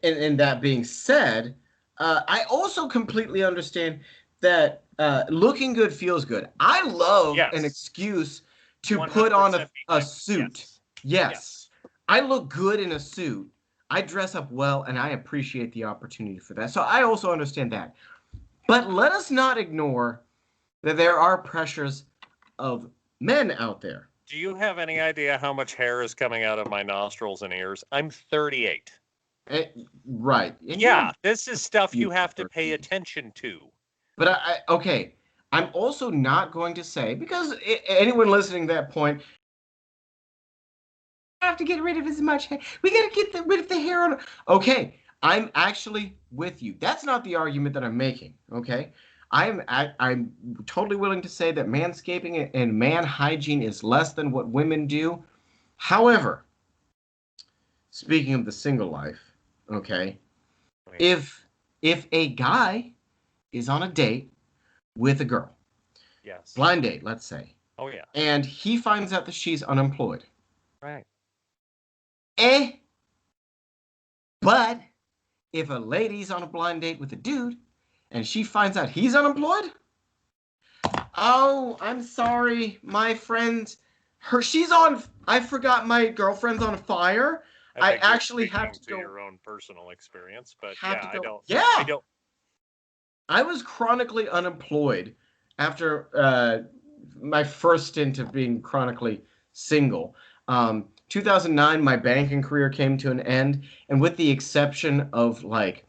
And that being said, I also completely understand that looking good feels good. I love an Yes. excuse to put on 100% a behind. suit. Yes. Yes, Yes. I look good in a suit. I dress up well, and I appreciate the opportunity for that. So I also understand that. But let us not ignore that there are pressures of men out there. Do you have any idea how much hair is coming out of my nostrils and ears? I'm 38. Eh, right. And you're a Yeah, this is stuff you beautiful have to pay person. attention to. But okay, I'm also not going to say, because anyone listening to that point, have to get rid of as much hair. We got to get rid of the hair on. Okay, I'm actually with you. That's not the argument that I'm making. Okay, I'm totally willing to say that manscaping and man hygiene is less than what women do. However, speaking of the single life, okay, Wait, if a guy is on a date with a girl, yes. blind date, let's say, Oh, yeah. and he finds out that she's unemployed, Right. eh? But if a lady's on a blind date with a dude and she finds out he's unemployed, oh, I'm sorry, my friend, she's on. I forgot my girlfriend's on fire. I I think you're actually have speaking to to go. your own personal experience, but Have yeah, to I go. don't. I Yeah, don't. I was chronically unemployed after my first stint of being chronically single. 2009, my banking career came to an end, and with the exception of like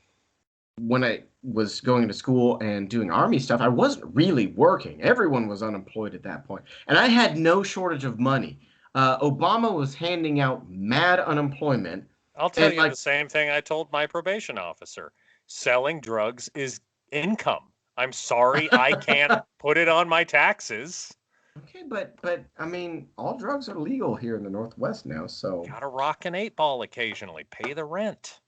when I was going to school and doing army stuff, I wasn't really working. Everyone was unemployed at that point, and I had no shortage of money. Obama was handing out mad unemployment, I'll tell and you like, the same thing I told my probation officer. Selling drugs is income. I'm sorry, I can't put it on my taxes. okay, but I mean, all drugs are legal here in the Northwest now, so Gotta rock an 8 ball occasionally, pay the rent.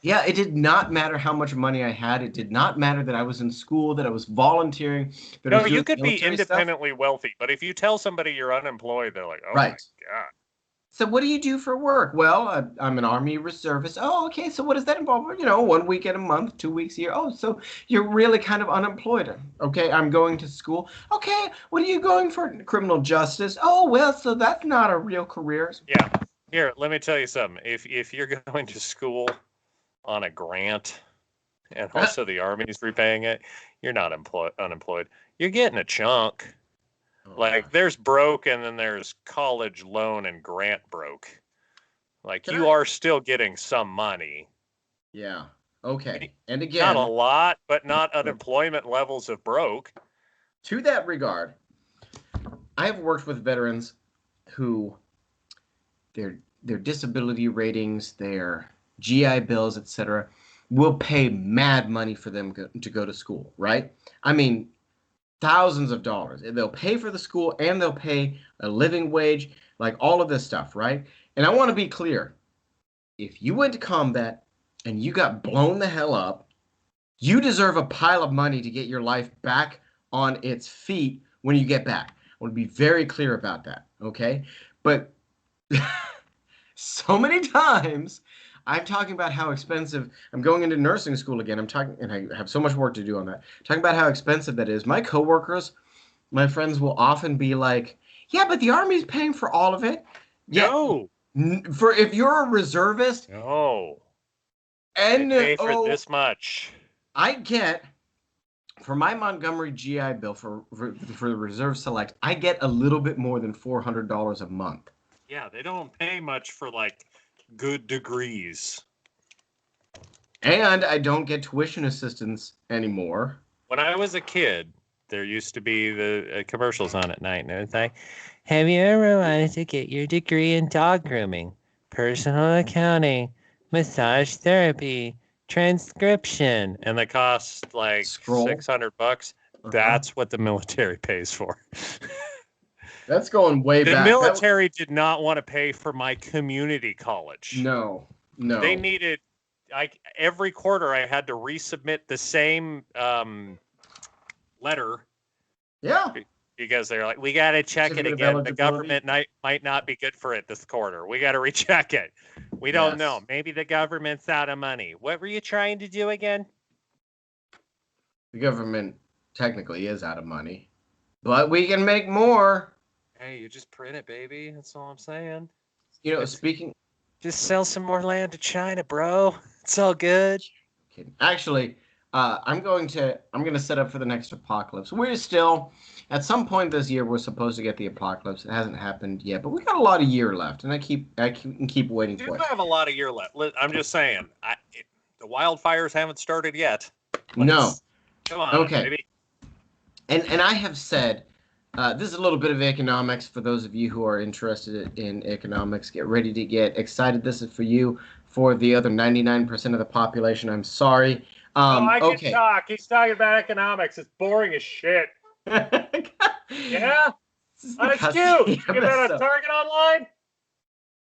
yeah, it did not matter how much money I had. It did not matter that I was in school, that I was volunteering, that I No, was you doing could be military stuff. independently wealthy, but if you tell somebody you're unemployed, they're like, oh my Right. God. So what do you do for work? Well, I'm an Army reservist. Oh, okay. So what does that involve? 1 weekend a month, 2 weeks a year. Oh, so you're really kind of unemployed. Okay, I'm going to school. Okay, what are you going for? Criminal justice. Oh, well, so that's not a real career. Yeah. Here, let me tell you something. If you're going to school on a grant and also the Army's repaying it, you're not unemployed. You're getting a chunk. Oh Like gosh. there's broke and then there's college loan and grant broke. Like Can you I? are still getting some money. Yeah. Okay. And Not a again, lot, but not unemployment levels of broke. to that regard, I have worked with veterans who their disability ratings, their GI Bills, etc., will pay mad money for them to go to school, right? I mean, thousands of dollars. They'll pay for the school and they'll pay a living wage, like all of this stuff, right? And I want to be clear. If you went to combat and you got blown the hell up, you deserve a pile of money to get your life back on its feet when you get back. I want to be very clear about that, okay? But so many times I'm talking about how expensive. I'm going into nursing school again. I'm talking, and I have so much work to do on that. I'm talking about how expensive that is. My coworkers, my friends will often be like, "Yeah, but the army's paying for all of it." Yeah, No, for if you're a reservist, no. They pay for no, this much. I get for my Montgomery GI Bill for the Reserve Select, I get a little bit more than $400 a month. Yeah, they don't pay much for like good degrees. And I don't get tuition assistance anymore. When I was a kid, there used to be the commercials on at night, and it was like, "Have you ever wanted to get your degree in dog grooming, personal accounting, massage therapy, transcription?" And they cost like Scroll. $600. Uh-huh. That's what the military pays for. That's going way The back. That military did not want to pay for my community college. no, They no. needed, every quarter I had to resubmit the same letter Yeah. because they're like, we got to check it Certificate of again. The eligibility. government might not be good for it this quarter. We got to recheck it. We don't know. Maybe the government's out of money. What were you trying to do again? The government technically is out of money, but we can make more. Hey, you just print it, baby. That's all I'm saying. You know, speaking... Just sell some more land to China, bro. It's all good. Actually, I'm gonna set up for the next apocalypse. We're still, at some point this year, we're supposed to get the apocalypse. It hasn't happened yet, but we got a lot of year left, and I keep waiting for it. We have a lot of year left. I'm just saying, the wildfires haven't started yet. No. Come on, okay. baby. And I have said, this is a little bit of economics for those of you who are interested in economics. Get ready to get excited. This is for you. For the other 99% of the population, I'm sorry. I can talk. He's talking about economics. It's boring as shit. Yeah? On Excuse. Get that on Target Online?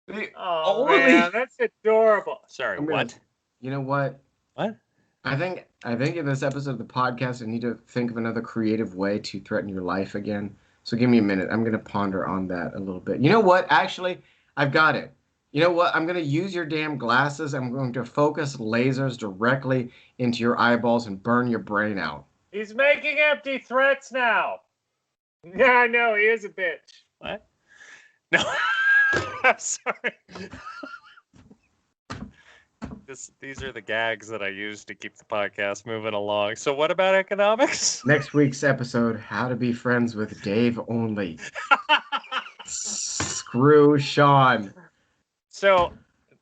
Man, that's adorable. Sorry, what? You know what? What? I think in this episode of the podcast, I need to think of another creative way to threaten your life again. So give me a minute. I'm going to ponder on that a little bit. You know what? Actually, I've got it. You know what? I'm going to use your damn glasses. I'm going to focus lasers directly into your eyeballs and burn your brain out. He's making empty threats now. Yeah, no, he is a bitch. What? No. I'm sorry. These are the gags that I use to keep the podcast moving along. So what about economics? Next week's episode, how to be friends with Dave only. Screw Shawn. So,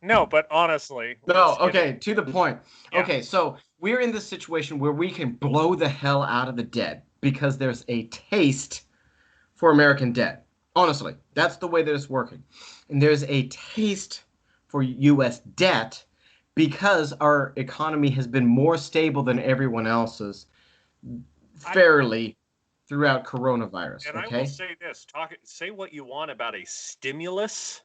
no, but honestly. No, okay, to the point. Yeah. Okay, so we're in this situation where we can blow the hell out of the debt because there's a taste for American debt. Honestly, that's the way that it's working. And there's a taste for U.S. debt because our economy has been more stable than everyone else's fairly throughout coronavirus. And okay? I will say this. Say what you want about a stimulus.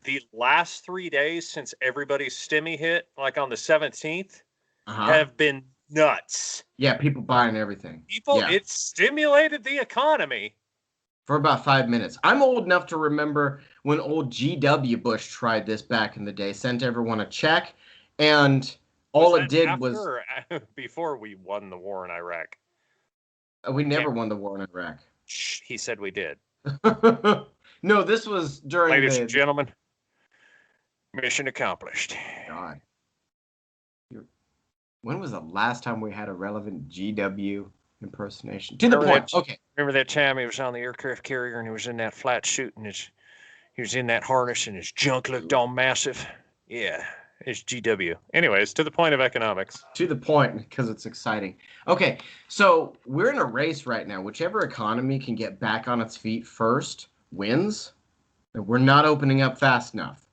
The last 3 days since everybody's stimmy hit, like on the 17th, have been nuts. Yeah, people buying everything. It stimulated the economy. For about 5 minutes. I'm old enough to remember when old G.W. Bush tried this back in the day, sent everyone a check, and all it did was... Or before we won the war in Iraq? We never won the war in Iraq. Shh, he said we did. No, this was during Ladies and gentlemen, mission accomplished. God. When was the last time we had a relevant GW impersonation? To the point. Okay. Remember that time he was on the aircraft carrier and he was in that flat suit and he was in that harness and his junk looked all massive? Yeah, it's GW. Anyways, to the point of economics. To the point, because it's exciting. Okay, so we're in a race right now. Whichever economy can get back on its feet first wins. And we're not opening up fast enough.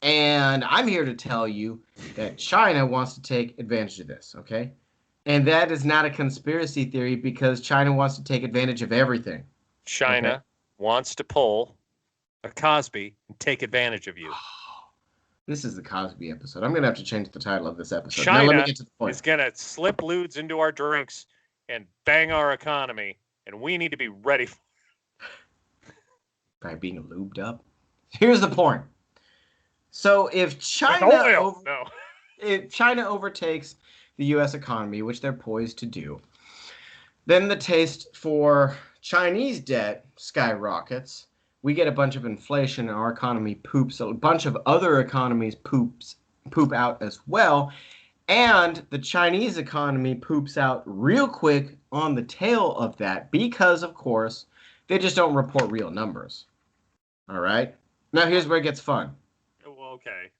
And I'm here to tell you that China wants to take advantage of this, okay? And that is not a conspiracy theory because China wants to take advantage of everything. China wants to pull a Cosby and take advantage of you. This is the Cosby episode. I'm going to have to change the title of this episode. China now let me get to the point. Is going to slip lewds into our drinks and bang our economy, and we need to be ready for it. By being lubed up? Here's the point. So if China, if China overtakes the U.S. economy, which they're poised to do, then the taste for Chinese debt skyrockets. We get a bunch of inflation and our economy poops. A bunch of other economies poop out as well. And the Chinese economy poops out real quick on the tail of that because, of course, they just don't report real numbers. All right? Now here's where it gets fun. Well, okay.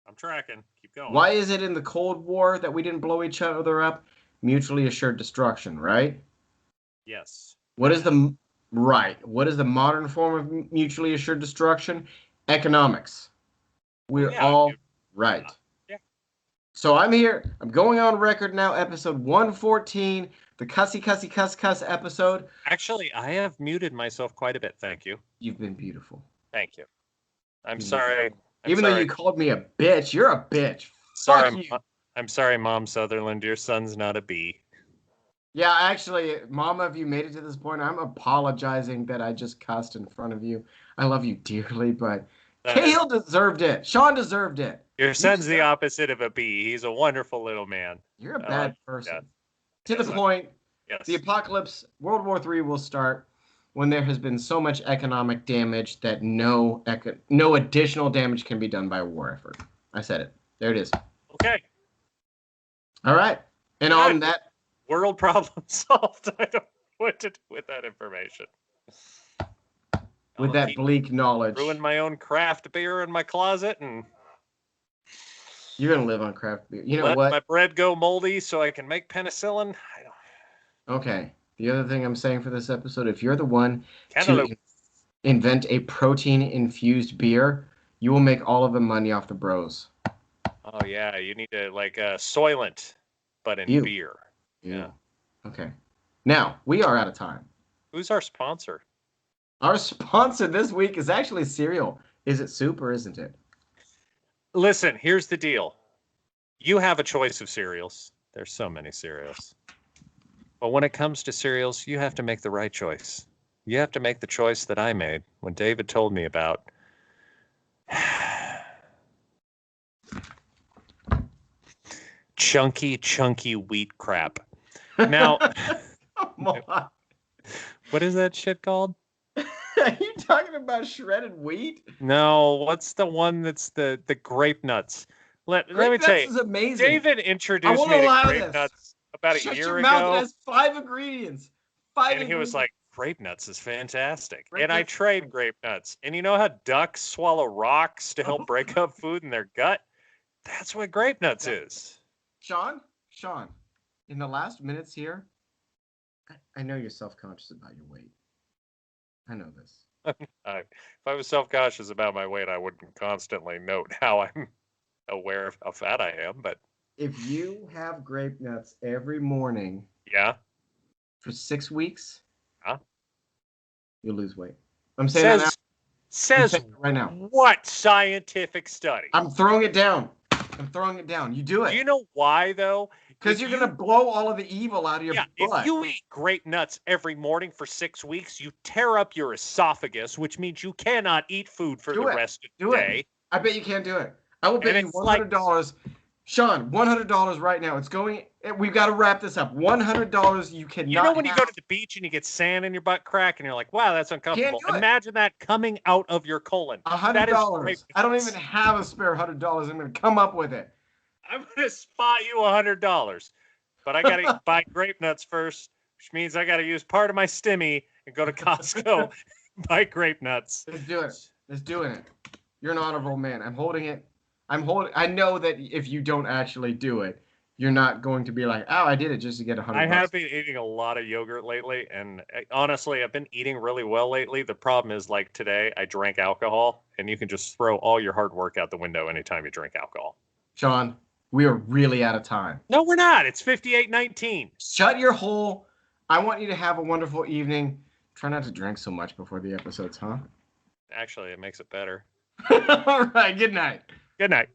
I'm tracking. Keep going. Why is it in the Cold War that we didn't blow each other up? Mutually assured destruction, right? Yes. What is the modern form of mutually assured destruction? Economics. We're all right. Yeah. So I'm here. I'm going on record now, episode 114, the cuss episode. Actually, I have muted myself quite a bit. Thank you. You've been beautiful. Thank you. I'm sorry. Even though you called me a bitch, you're a bitch. Sorry, Fuck you. I'm sorry, Mom Sutherland. Your son's not a bee. Yeah, actually, Mama, if you made it to this point, I'm apologizing that I just cussed in front of you. I love you dearly, but Cahill deserved it. Shawn deserved it. Your son's the opposite of a bee. He's a wonderful little man. You're a bad person. Yeah. To the point, yes. The apocalypse, World War III will start when there has been so much economic damage that no additional damage can be done by a war effort. I said it. There it is. Okay. All right. And on that... World problem solved. I don't know what to do with that information. With that bleak knowledge. Ruin my own craft beer in my closet and... You're going to live on craft beer. You know let what? my bread go moldy so I can make penicillin. Okay. The other thing I'm saying for this episode, if you're the one to invent a protein-infused beer, you will make all of the money off the bros. Oh, yeah. You need to, like, Soylent, but in beer. Yeah. Okay. Now, we are out of time. Who's our sponsor? Our sponsor this week is actually cereal. Is it soup or isn't it? Listen, here's the deal. You have a choice of cereals. There's so many cereals. But when it comes to cereals, you have to make the right choice. You have to make the choice that I made when David told me about chunky wheat crap. Now, what is that shit called? Are you talking about shredded wheat? No, what's the one that's the grape nuts? Let me tell you. Is amazing. David introduced me to grape nuts about a year ago. Mouth, it has 5 ingredients. And he was like, grape nuts is fantastic. And I tried grape nuts. And you know how ducks swallow rocks to help break up food in their gut? That's what grape nuts is. Shawn, in the last minutes here, I know you're self-conscious about your weight. I know this. If I was self-conscious about my weight, I wouldn't constantly note how I'm aware of how fat I am. But if you have grape nuts every morning, for 6 weeks, you'll lose weight. I'm saying that now. Says right now. What scientific study? I'm throwing it down. You do it. Do you know why though? Because you're gonna blow all of the evil out of your butt. If you eat grape nuts every morning for 6 weeks, you tear up your esophagus, which means you cannot eat food for the rest of the day. I bet you can't do it. I will bet you $100. Shawn, $100 right now. It's going. We've got to wrap this up. $100. You cannot. You know when you go to the beach and you get sand in your butt crack and you're like, wow, that's uncomfortable. Imagine that coming out of your colon. $100. I don't even have a spare $100. I'm going to come up with it. I'm going to spot you $100. But I got to buy grape nuts first, which means I got to use part of my stimmy and go to Costco and buy grape nuts. Let's do it. Let's do it. You're an honorable man. I'm holding it. I know that if you don't actually do it, you're not going to be like, oh, I did it just to get $100. I have been eating a lot of yogurt lately, and honestly, I've been eating really well lately. The problem is, like today, I drank alcohol, and you can just throw all your hard work out the window anytime you drink alcohol. Shawn, we are really out of time. No, we're not. It's 58:19. Shut your hole. I want you to have a wonderful evening. Try not to drink so much before the episodes, huh? Actually, it makes it better. All right. Good night. Good night.